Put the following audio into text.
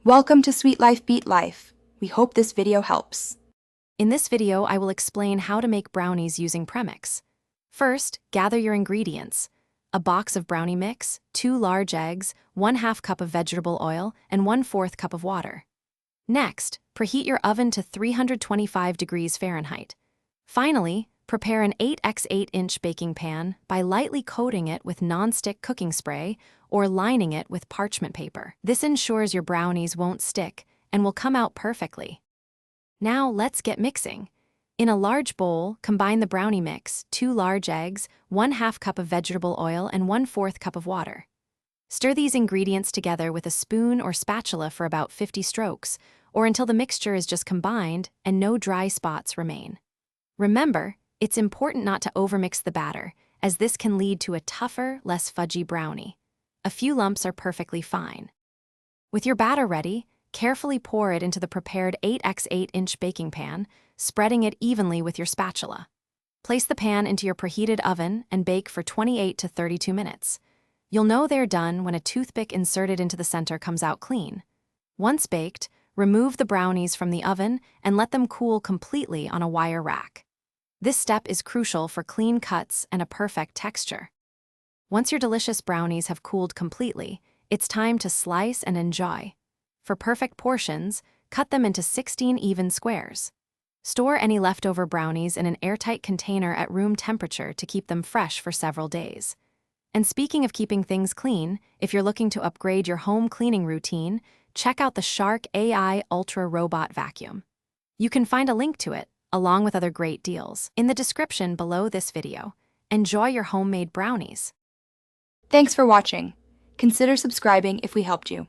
Welcome to Sweet Life Beat Life. We hope this video helps. In this video, I will explain how to make brownies using Premix. First, gather your ingredients. A box of brownie mix, 2 large eggs, 1/2 cup of vegetable oil, and 1/4 cup of water. Next, preheat your oven to 325 degrees Fahrenheit. Finally, prepare an 8x8-inch baking pan by lightly coating it with non-stick cooking spray or lining it with parchment paper. This ensures your brownies won't stick and will come out perfectly. Now let's get mixing. In a large bowl, combine the brownie mix, 2 large eggs, 1/2 cup of vegetable oil, and 1/4 cup of water. Stir these ingredients together with a spoon or spatula for about 50 strokes, or until the mixture is just combined and no dry spots remain. Remember, it's important not to overmix the batter, as this can lead to a tougher, less fudgy brownie. A few lumps are perfectly fine. With your batter ready, carefully pour it into the prepared 8x8-inch baking pan, spreading it evenly with your spatula. Place the pan into your preheated oven and bake for 28 to 32 minutes. You'll know they're done when a toothpick inserted into the center comes out clean. Once baked, remove the brownies from the oven and let them cool completely on a wire rack. This step is crucial for clean cuts and a perfect texture. Once your delicious brownies have cooled completely, it's time to slice and enjoy. For perfect portions, cut them into 16 even squares. Store any leftover brownies in an airtight container at room temperature to keep them fresh for several days. And speaking of keeping things clean, if you're looking to upgrade your home cleaning routine, check out the Shark AI Ultra Robot Vacuum. You can find a link to it, along with other great deals, in the description below this video. Enjoy your homemade brownies. Thanks for watching. Consider subscribing if we helped you.